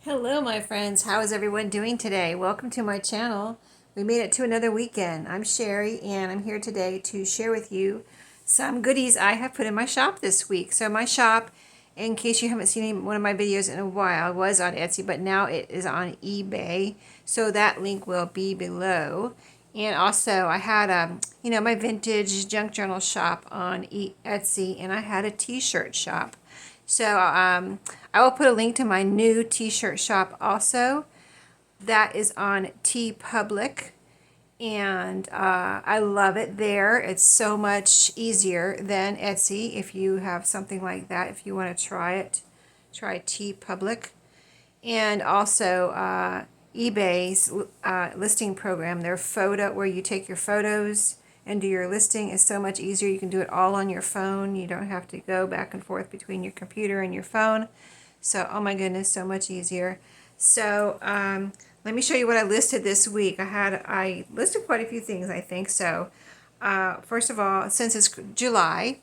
Hello, my friends. How is everyone doing today? Welcome to my channel. We made it to another weekend. I'm Sheree, and I'm here today to share with you some goodies I have put in my shop this week. So my shop, in case you haven't seen one of my videos in a while, was on Etsy, but now it is on eBay. So that link will be below. And also, I had my vintage junk journal shop on Etsy, and I had a t-shirt shop. So I will put a link to my new t-shirt shop also. That is on TeePublic, and I love it there. It's so much easier than Etsy. If you have something like that, if you want to try it, try TeePublic. And also eBay's listing program, their photo, where you take your photos and do your listing, is so much easier. You can do it all on your phone. You don't have to go back and forth between your computer and your phone. So, oh my goodness, so much easier. So, let me show you what I listed this week. I listed quite a few things, I think. So, first of all, since it's July,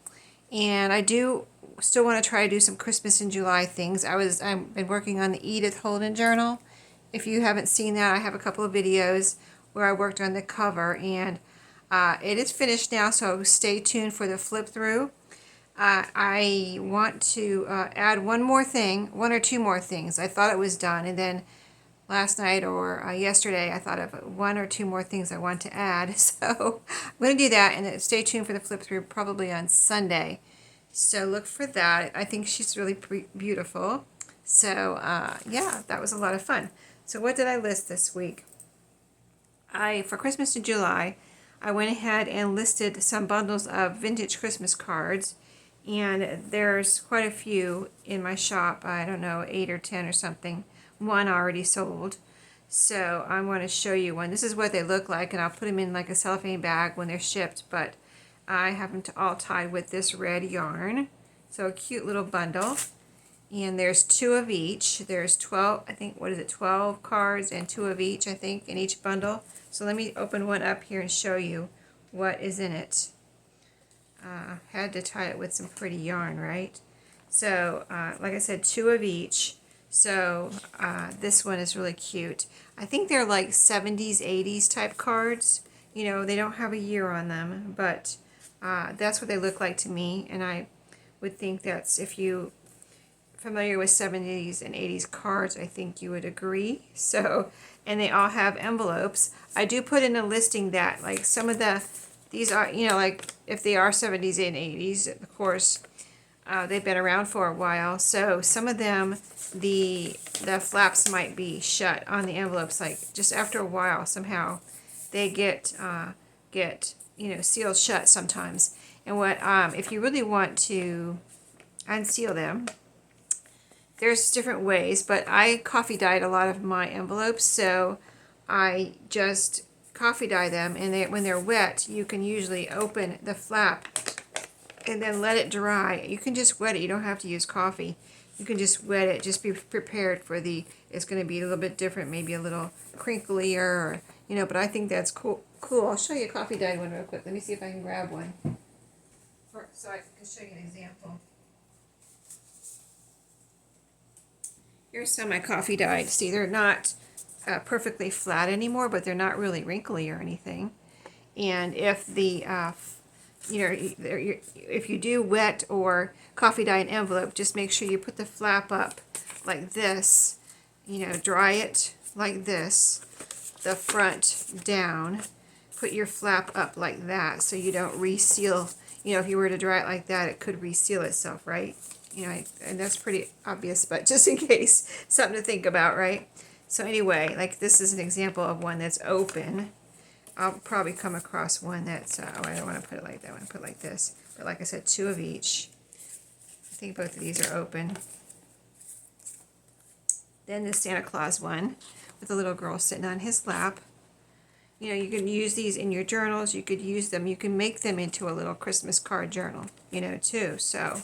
and I do still want to try to do some Christmas in July things. I've been working on the Edith Holden journal. If you haven't seen that, I have a couple of videos where I worked on the cover, and it is finished now, so stay tuned for the flip through. I want to add one or two more things. I thought it was done, and then last night or yesterday I thought of one or two more things I want to add. So I'm going to do that, and stay tuned for the flip through probably on Sunday. So look for that. I think she's really beautiful. So yeah, that was a lot of fun. So what did I list this week? For Christmas in July, I went ahead and listed some bundles of vintage Christmas cards, and there's quite a few in my shop. I don't know, 8 or 10 or something. One already sold. So I want to show you one. This is what they look like, and I'll put them in like a cellophane bag when they're shipped, but I have them all tied with this red yarn. So a cute little bundle. And there's two of each. There's 12, I think, what is it, 12 cards and two of each, I think, in each bundle. So let me open one up here and show you what is in it. Had to tie it with some pretty yarn, right? So, like I said, two of each. So, this one is really cute. I think they're like 70s, 80s type cards. You know, they don't have a year on them, but that's what they look like to me. And I would think that's, if you familiar with 70s and 80s cards, I think you would agree. So, and they all have envelopes. I do put in a listing that, like, some of these are, like, if they are 70s and 80s, of course, they've been around for a while. So some of them, the flaps might be shut on the envelopes, like, just after a while, somehow they get sealed shut sometimes. And what, if you really want to unseal them, there's different ways, but I coffee dyed a lot of my envelopes, so I just coffee dye them, and when they're wet, you can usually open the flap and then let it dry. You can just wet it. You don't have to use coffee. You can just wet it. Just be prepared for it's going to be a little bit different, maybe a little crinklier, or, but I think that's cool. I'll show you a coffee dyed one real quick. Let me see if I can grab one so I can show you an example. Here's some I coffee dyed. See, they're not perfectly flat anymore, but they're not really wrinkly or anything. And if if you do wet or coffee dye an envelope, just make sure you put the flap up like this. Dry it like this, the front down. Put your flap up like that so you don't reseal. If you were to dry it like that, it could reseal itself, right? And that's pretty obvious, but just in case, something to think about, right? So anyway, like, this is an example of one that's open. I'll probably come across one that's, oh, I don't want to put it like that. I want to put it like this. But like I said, two of each. I think both of these are open. Then the Santa Claus one with the little girl sitting on his lap. You can use these in your journals. You could use them. You can make them into a little Christmas card journal, too. So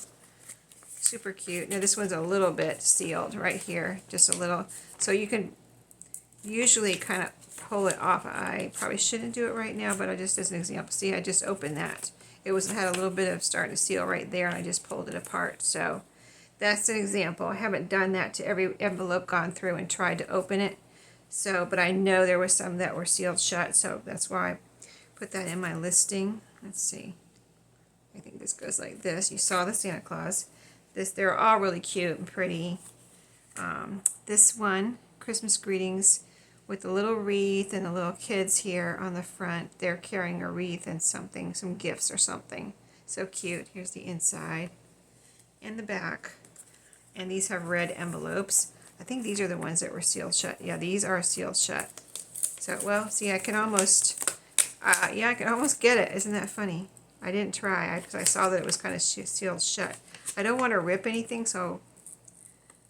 super cute. Now this one's a little bit sealed right here, just a little. So you can usually kind of pull it off. I probably shouldn't do it right now, but just as an example, see, I just opened that. It had a little bit of starting to seal right there, and I just pulled it apart. So that's an example. I haven't done that to every envelope, gone through and tried to open it. So, but I know there were some that were sealed shut, so that's why I put that in my listing. Let's see. I think this goes like this. You saw the Santa Claus. They're all really cute and pretty. This one, Christmas greetings, with the little wreath and the little kids here on the front. They're carrying a wreath and something, some gifts or something. So cute. Here's the inside and the back. And these have red envelopes. I think these are the ones that were sealed shut. Yeah, these are sealed shut. So, well, see, I can almost, yeah, I can almost get it. Isn't that funny? I didn't try because I saw that it was kind of sealed shut. I don't want to rip anything, so,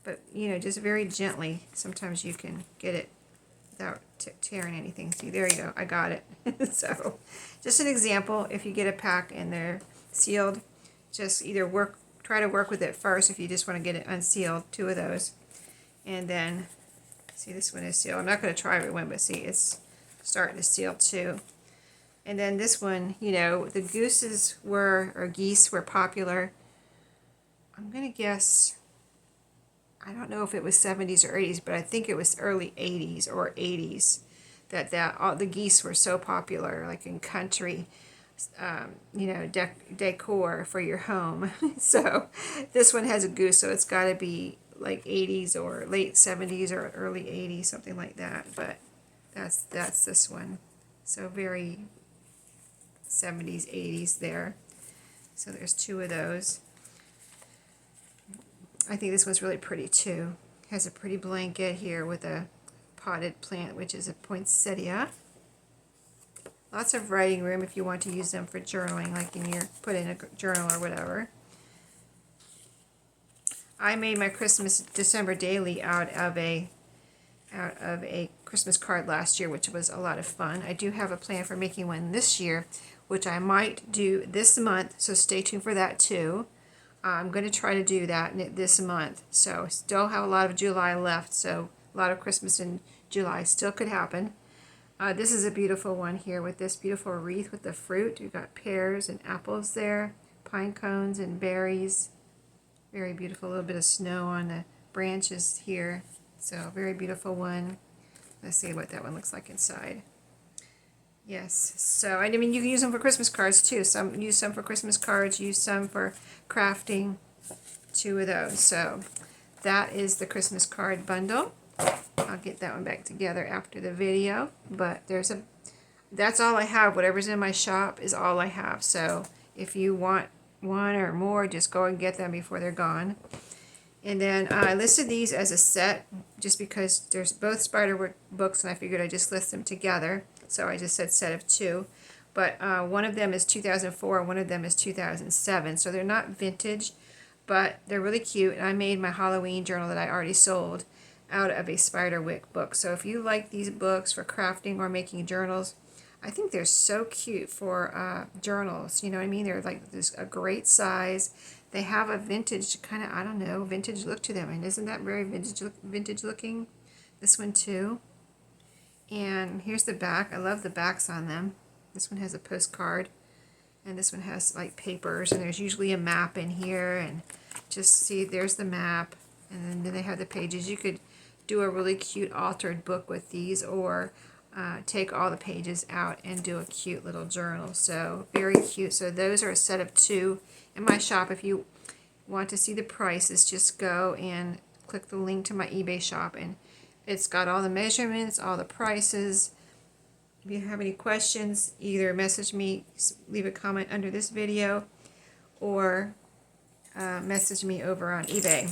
but, you know, just very gently. Sometimes you can get it without tearing anything. See, there you go. I got it. So, just an example. If you get a pack and they're sealed, just either try to work with it first if you just want to get it unsealed. 2 of those. And then, see, this one is sealed. I'm not going to try every one, but see, it's starting to seal too. And then this one, you know, the geese were popular. I'm going to guess, I don't know if it was 70s or 80s, but I think it was early 80s or 80s that all the geese were so popular, like in country, you know, decor for your home. So this one has a goose, so it's got to be like 80s or late 70s or early 80s, something like that. But that's this one. So very 70s, 80s there. So there's 2 of those. I think this one's really pretty too. Has a pretty blanket here with a potted plant, which is a poinsettia. Lots of writing room if you want to use them for journaling, like put in a journal or whatever. I made my Christmas December daily out of a Christmas card last year, which was a lot of fun. I do have a plan for making one this year, which I might do this month, so stay tuned for that too. I'm going to try to do that this month. So still have a lot of July left, so a lot of Christmas in July still could happen. This is a beautiful one here with this beautiful wreath with the fruit. You've got pears and apples there, pine cones and berries. Very beautiful. A little bit of snow on the branches here. So very beautiful one. Let's see what that one looks like inside. Yes, so I mean you can use them for Christmas cards too. Use some for Christmas cards, use some for crafting. 2 of those. So that is the Christmas card bundle. I'll get that one back together after the video. But that's all I have. Whatever's in my shop is all I have. So if you want one or more, just go and get them before they're gone. And then I listed these as a set just because there's both Spiderwork books and I figured I'd just list them together. So I just said set of 2. But one of them is 2004 and one of them is 2007. So they're not vintage, but they're really cute. And I made my Halloween journal that I already sold out of a Spiderwick book. So if you like these books for crafting or making journals, I think they're so cute for journals. You know what I mean? They're like this a great size. They have a vintage kind of, I don't know, vintage look to them. And isn't that very vintage looking? This one too. And here's the back. I love the backs on them. This one has a postcard. And this one has like papers. And there's usually a map in here. And just see, there's the map. And then they have the pages. You could do a really cute altered book with these, or take all the pages out and do a cute little journal. So very cute. So those are a set of 2 in my shop. If you want to see the prices, just go and click the link to my eBay shop, and it's got all the measurements, all the prices. If you have any questions, either message me, leave a comment under this video, or message me over on eBay.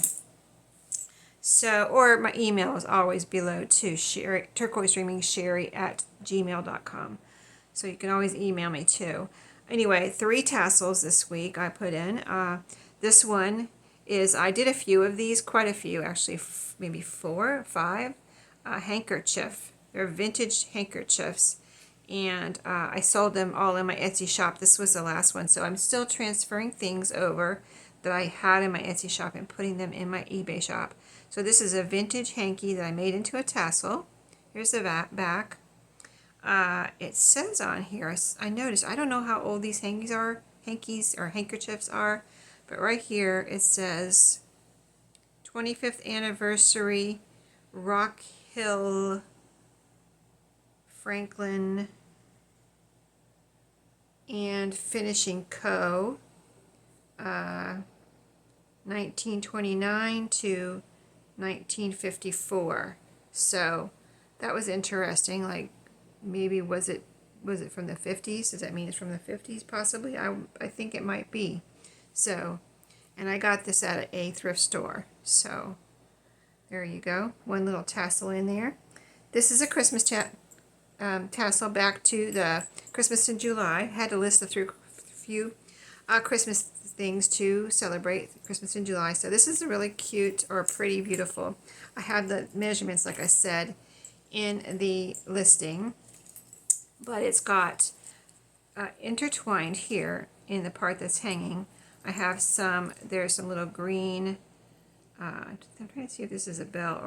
So, or my email is always below too, Sheree, turquoisedreamingsheree@gmail.com. So you can always email me too. Anyway, 3 tassels this week I put in. This one is, I did a few of these, quite a few actually, maybe 4 or 5. Handkerchief. They're vintage handkerchiefs. And I sold them all in my Etsy shop. This was the last one. So I'm still transferring things over that I had in my Etsy shop and putting them in my eBay shop. So this is a vintage hanky that I made into a tassel. Here's the back. It says on here, I noticed, I don't know how old these hankies or handkerchiefs are, but right here it says 25th anniversary Rock Hill Franklin and Finishing Co. 1929 to 1954. So that was interesting. Like, maybe was it from the 50s? Does that mean it's from the 50s? Possibly. I think it might be. So, and I got this at a thrift store. So there you go. One little tassel in there. This is a Christmas tassel back to the Christmas in July. Had to list a few Christmas things to celebrate Christmas in July. So this is a really cute or pretty beautiful. I have the measurements, like I said, in the listing, but it's got intertwined here in the part that's hanging. I have there's some little green, I'm trying to see if this is a bell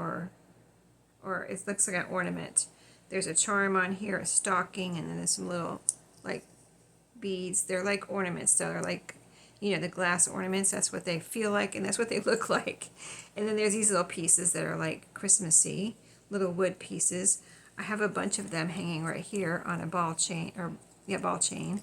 or it looks like an ornament. There's a charm on here, a stocking, and then there's some little like beads. They're like ornaments, so they're like, you know, the glass ornaments. That's what they feel like, and that's what they look like. And then there's these little pieces that are like Christmassy, little wood pieces. I have a bunch of them hanging right here on a ball chain, ball chain,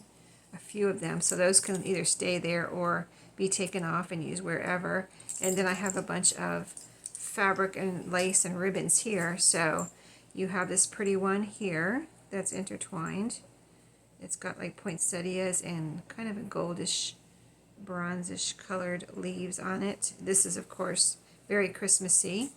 a few of them. So those can either stay there or be taken off and used wherever. And then I have a bunch of fabric and lace and ribbons here. So you have this pretty one here that's intertwined. It's got like poinsettias and kind of a goldish, bronzish colored leaves on it. This is, of course, very Christmassy,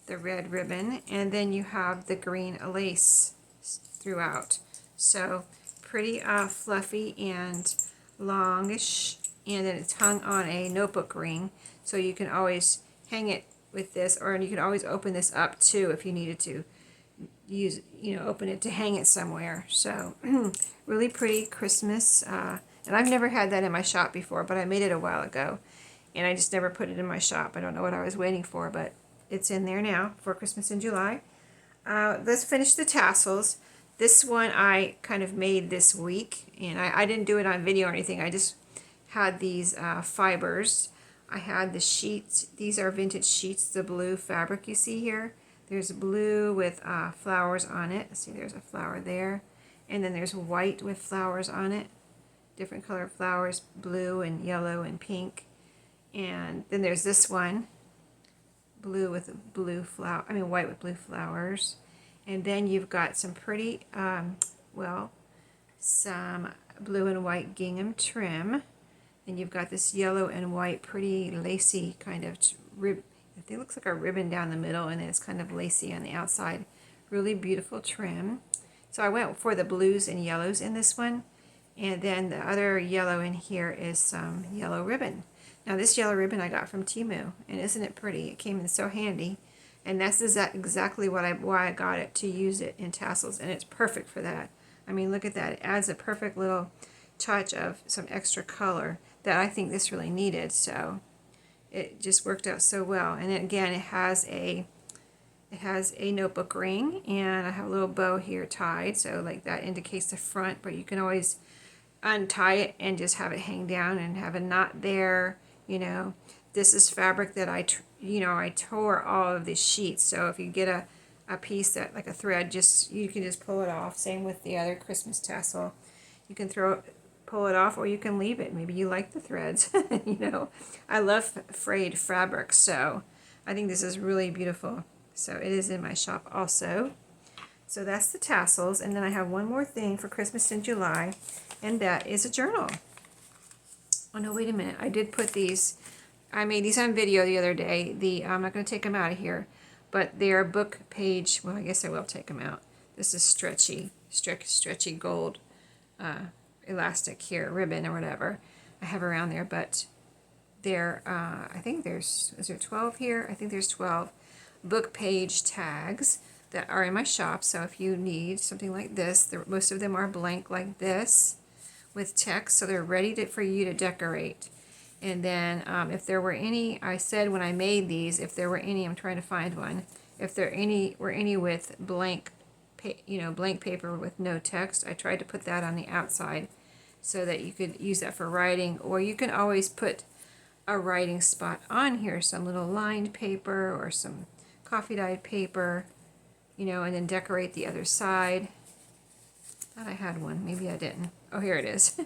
the red ribbon. And then you have the green lace throughout. So pretty fluffy and longish. And then it's hung on a notebook ring. So you can always hang it with this, or you can always open this up too if you needed to use, open it to hang it somewhere. So really pretty Christmas, and I've never had that in my shop before, but I made it a while ago, and I just never put it in my shop. I don't know what I was waiting for, but it's in there now for Christmas in July. Let's finish the tassels. This one I kind of made this week, and I didn't do it on video or anything. I just had these fibers. I had the sheets. These are vintage sheets, the blue fabric you see here. There's blue with flowers on it. See, there's a flower there. And then there's white with flowers on it. Different color flowers, blue and yellow and pink. And then there's this one, blue with white with blue flowers. And then you've got some pretty, some blue and white gingham trim. And you've got this yellow and white pretty lacy kind of it looks like a ribbon down the middle, and then it's kind of lacy on the outside. Really beautiful trim. So I went for the blues and yellows in this one. And then the other yellow in here is some yellow ribbon. Now this yellow ribbon I got from Temu, and isn't it pretty? It came in so handy. And that's exactly why I got it, to use it in tassels, and it's perfect for that. I mean, look at that. It adds a perfect little touch of some extra color that I think this really needed. So it just worked out so well. And then again, it has a notebook ring, and I have a little bow here tied, so like that indicates the front, but you can always untie it and just have it hang down and have a knot there. This is fabric that I tore all of these sheets, so if you get a piece that, like a thread, you can just pull it off. Same with the other Christmas tassel. You can pull it off, or you can leave it. Maybe you like the threads. I love frayed fabric, so I think this is really beautiful. So it is in my shop also. So that's the tassels, and then I have one more thing for Christmas in July, and that is a journal. Oh no, wait a minute. I did put these, I made these on video the other day. I'm not going to take them out of here, but they are book page, well, I guess I will take them out. This is stretchy gold elastic here, ribbon or whatever I have around there, but there, I think is there 12 here? I think there's 12 book page tags that are in my shop. So if you need something like this, most of them are blank like this with text, so they're ready for you to decorate. And then if there were any, I said when I made these, if there were any, I'm trying to find one, if there were any with blank paper with no text, I tried to put that on the outside so that you could use that for writing, or you can always put a writing spot on here, some little lined paper or some coffee dyed paper, you know, and then decorate the other side. Thought I had one, maybe I didn't. Oh, here it is.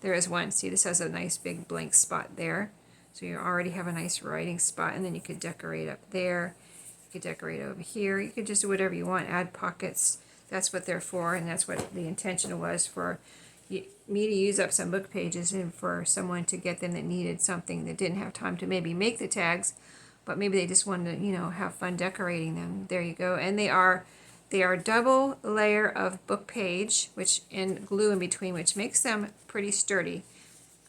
There is one. See, this has a nice big blank spot there. So you already have a nice writing spot, and then you could decorate up there. You could decorate over here. You could just do whatever you want. Add pockets. That's what they're for, and that's what the intention was for me to use up some book pages and for someone to get them that needed something that didn't have time to maybe make the tags, but maybe they just wanted to, you know, have fun decorating them. There you go. And they are double layer of book page, which and glue in between, which makes them pretty sturdy.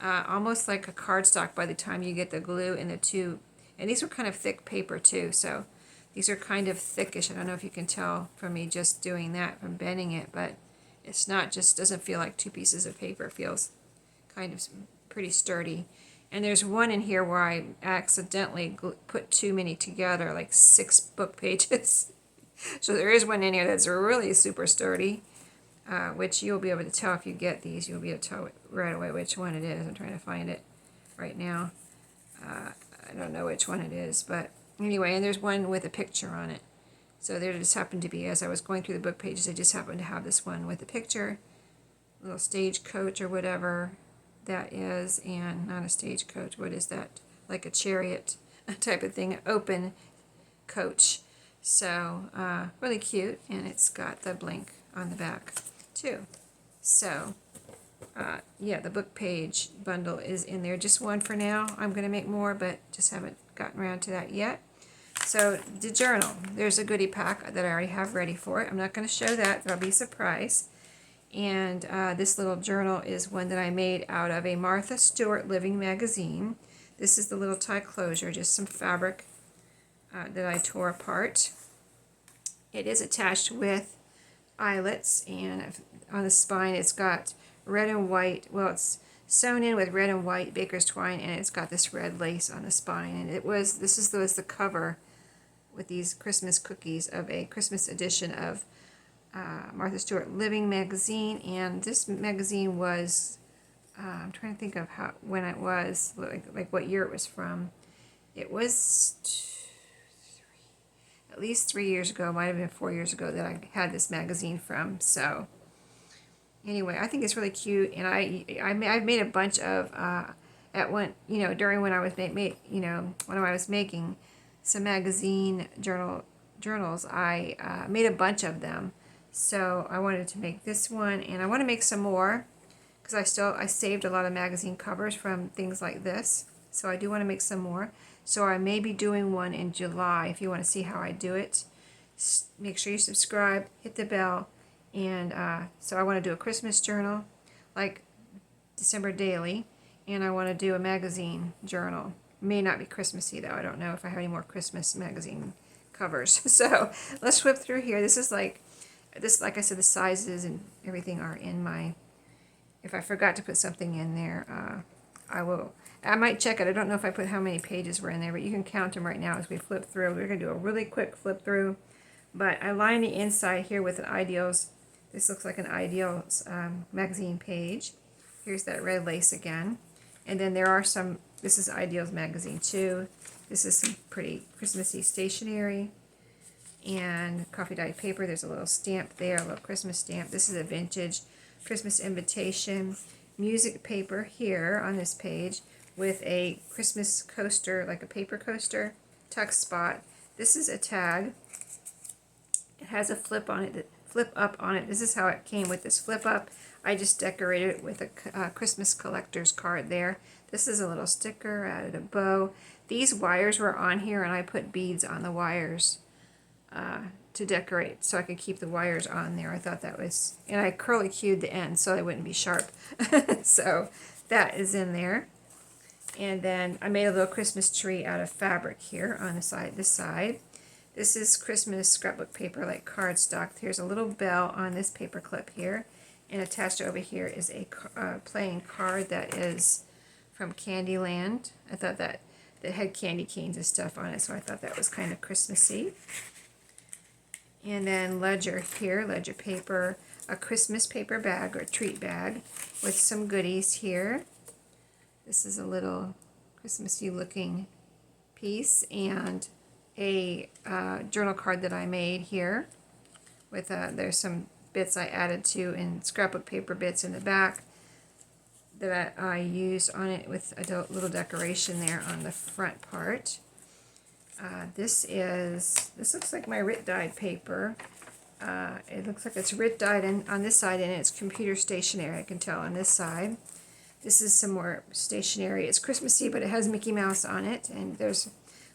Almost like a cardstock by the time you get the glue in the two. And these were kind of thick paper too, so these are kind of thickish. I don't know if you can tell from me just doing that, from bending it, but it's not, just doesn't feel like two pieces of paper. It feels kind of pretty sturdy. And there's one in here where I accidentally put too many together, like 6 book pages. So there is one in here that's really super sturdy, which you'll be able to tell if you get these. You'll be able to tell right away which one it is. I'm trying to find it right now. I don't know which one it is, but anyway, and there's one with a picture on it. So there just happened to be, as I was going through the book pages, I just happened to have this one with a picture, a little stagecoach or whatever that is, and not a stagecoach, what is that? Like a chariot type of thing, open coach. So really cute, and it's got the blank on the back too. So yeah, the book page bundle is in there. Just one for now. I'm going to make more, but just haven't gotten around to that yet. So the journal, there's a goodie pack that I already have ready for it. I'm not going to show that. That'll be a surprise. And this little journal is one that I made out of a Martha Stewart Living magazine. This is the little tie closure, just some fabric that I tore apart. It is attached with eyelets, and on the spine it's got red and white, well, it's sewn in with red and white baker's twine, and it's got this red lace on the spine. And this was the cover with these Christmas cookies of a Christmas edition of Martha Stewart Living magazine. And this magazine was, I'm trying to think of when it was, like what year it was from. It was at least 3 years ago, might have been 4 years ago that I had this magazine from. So anyway, I think it's really cute, and I've made a bunch of during when I was when I was making some magazine journals. I made a bunch of them, so I wanted to make this one, and I want to make some more because I saved a lot of magazine covers from things like this. So I do want to make some more. So I may be doing one in July. If you want to see how I do it, make sure you subscribe, hit the bell. And so I want to do a Christmas journal, like December daily, and I want to do a magazine journal. May not be Christmassy though. I don't know if I have any more Christmas magazine covers. So let's flip through here. This is like I said, the sizes and everything are in my. If I forgot to put something in there, I will. I might check it. I don't know if I put how many pages were in there, but you can count them right now as we flip through. We're going to do a really quick flip through. But I line the inside here with an Ideals. This looks like an Ideals magazine page. Here's that red lace again. And then there are some, this is Ideals magazine too. This is some pretty Christmassy stationery. And coffee dyed paper. There's a little stamp there, a little Christmas stamp. This is a vintage Christmas invitation. Music paper here on this page with a Christmas coaster, like a paper coaster, tuck spot. This is a tag. It has a flip on it, flip up on it. This is how it came with this flip up. I just decorated it with a Christmas collector's card there. This is a little sticker, added a bow. These wires were on here, and I put beads on the wires to decorate, so I could keep the wires on there. I thought that was, and I curly cued the end so they wouldn't be sharp. So that is in there. And then I made a little Christmas tree out of fabric here on the side, this side. This is Christmas scrapbook paper, like cardstock. There's a little bell on this paper clip here, and attached over here is a playing card that is from Candyland. I thought that had candy canes and stuff on it, so I thought that was kind of Christmassy. And then ledger here, ledger paper, a Christmas paper bag or treat bag with some goodies here. This is a little Christmassy looking piece, and a journal card that I made here with there's some bits I added to in scrapbook paper bits in the back that I used on it with a little decoration there on the front part. This looks like my Rit dyed paper. It looks like it's Rit dyed on this side, and it's computer stationery, I can tell on this side. This is some more stationery. It's Christmassy, but it has Mickey Mouse on it, and there's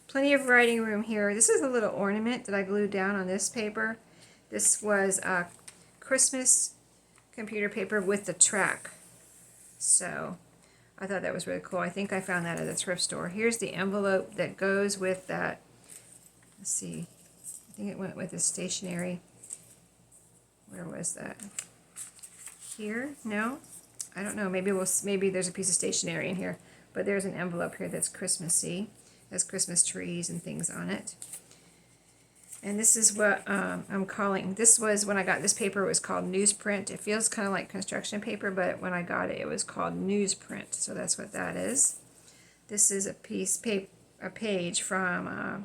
plenty of writing room here. This is a little ornament that I glued down on this paper. This was Christmas computer paper with the track. So I thought that was really cool. I think I found that at a thrift store. Here's the envelope that goes with that. Let's see. I think it went with the stationery. Where was that? Here? No? I don't know. Maybe there's a piece of stationery in here. But there's an envelope here that's Christmassy. It has Christmas trees and things on it. And this is what I'm calling, this was, when I got this paper, it was called newsprint. It feels kind of like construction paper, but when I got it, it was called newsprint. So that's what that is. This is a page from a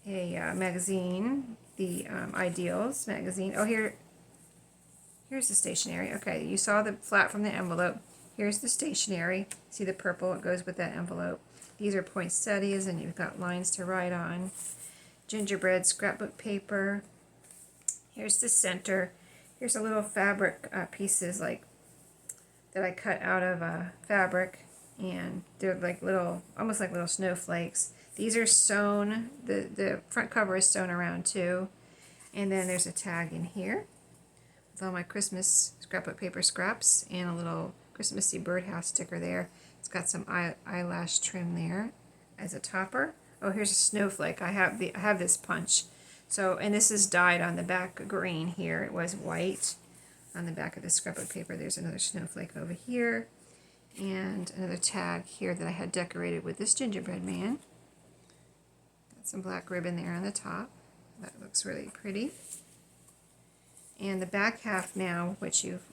magazine, the Ideals magazine. Oh, here's the stationery. Okay, you saw the flap from the envelope. Here's the stationery. See the purple? It goes with that envelope. These are poinsettias, and you've got lines to write on. Gingerbread scrapbook paper. Here's the center. Here's a little fabric pieces like that I cut out of fabric, and they're like little, almost like little snowflakes. These are sewn. The front cover is sewn around too, and then there's a tag in here with all my Christmas scrapbook paper scraps and a little Christmassy birdhouse sticker there. It's got some eyelash trim there as a topper. Oh, here's a snowflake. I have this punch. So, and this is dyed on the back green here. It was white on the back of the scrapbook paper. There's another snowflake over here, and another tag here that I had decorated with this gingerbread man. Got some black ribbon there on the top. That looks really pretty. And the back half now, which you've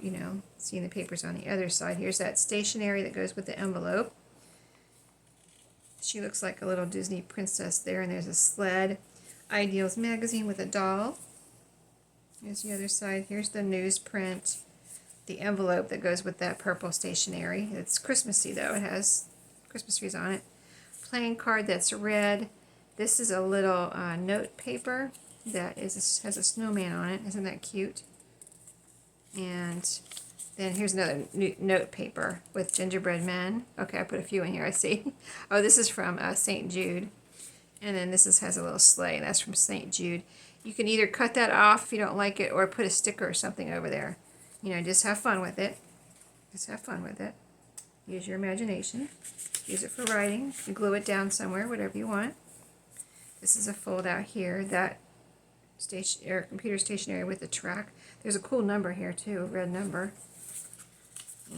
seen the papers on the other side. Here's that stationery that goes with the envelope. She looks like a little Disney princess there, and there's a sled. Ideals magazine with a doll. Here's the other side. Here's the newsprint. The envelope that goes with that purple stationery. It's Christmassy though. It has Christmas trees on it. Playing card that's red. This is a little note paper that has a snowman on it. Isn't that cute? And then here's another note paper with gingerbread men. Okay, I put a few in here, I see. Oh, this is from St. Jude. And then this has a little sleigh, and that's from St. Jude. You can either cut that off if you don't like it, or put a sticker or something over there. Just have fun with it. Just have fun with it. Use your imagination. Use it for writing. You glue it down somewhere, whatever you want. This is a fold out here. That computer stationery with the track. There's a cool number here too, a red number.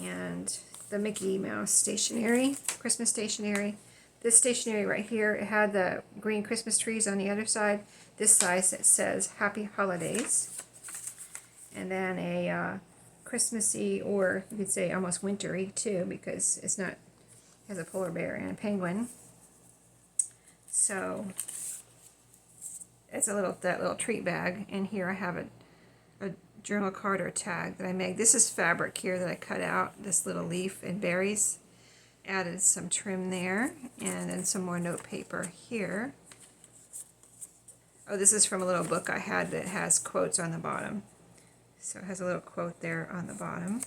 And the Mickey Mouse stationery, Christmas stationery. This stationery right here, it had the green Christmas trees on the other side. This side it says Happy Holidays. And then a Christmassy, or you could say almost wintry too, because it has a polar bear and a penguin. So it's that little treat bag. And here I have a journal card or tag that I made. This is fabric here that I cut out, this little leaf and berries. Added some trim there, and then some more note paper here. Oh, this is from a little book I had that has quotes on the bottom. So it has a little quote there on the bottom.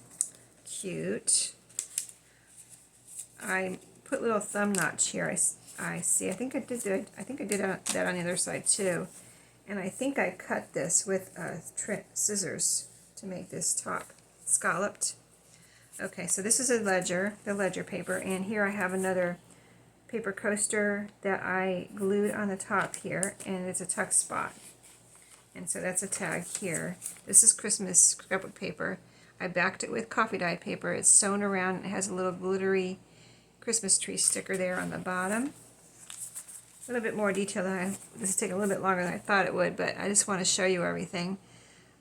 Cute. I put little thumb notch here. I see. I think I did that on the other side too. And I think I cut this with scissors to make this top scalloped. Okay, so this is the ledger paper, and here I have another paper coaster that I glued on the top here, and it's a tuck spot. And so that's a tag here. This is Christmas scrapbook paper. I backed it with coffee dye paper. It's sewn around, and it has a little glittery Christmas tree sticker there on the bottom. A little bit more detail this is taking a little bit longer than I thought it would, but I just want to show you everything.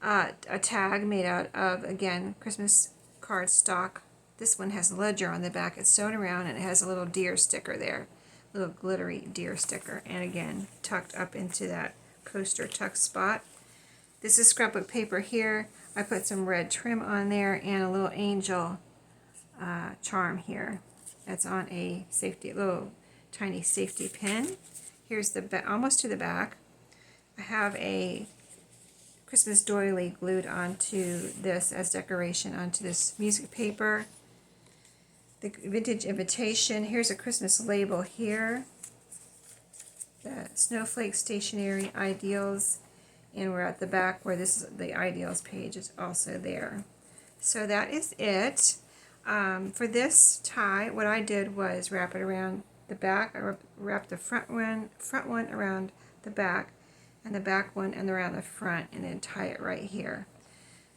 A tag made out of, again, Christmas card stock This one has a ledger on the back. It's sewn around and it has a little deer sticker there. Little glittery deer sticker. And again, tucked up into that coaster tuck spot. This is scrapbook paper here. I put some red trim on there and a little angel charm here. That's on a safety, little tiny safety pin. Here's the back, almost to the back. I have a Christmas doily glued onto this as decoration onto this music paper. The vintage invitation. Here's a Christmas label here. The snowflake stationery ideals. And we're at the back where this is the ideals page is also there. So that is it. For this tie, what I did was wrap it around the back. I wrapped the front one around the back, and the back one and around the front, and then tie it right here.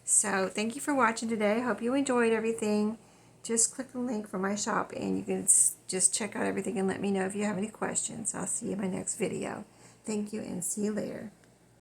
So thank you for watching today. I hope you enjoyed everything. Just click the link for my shop and you can just check out everything and let me know if you have any questions. I'll see you in my next video. Thank you and see you later.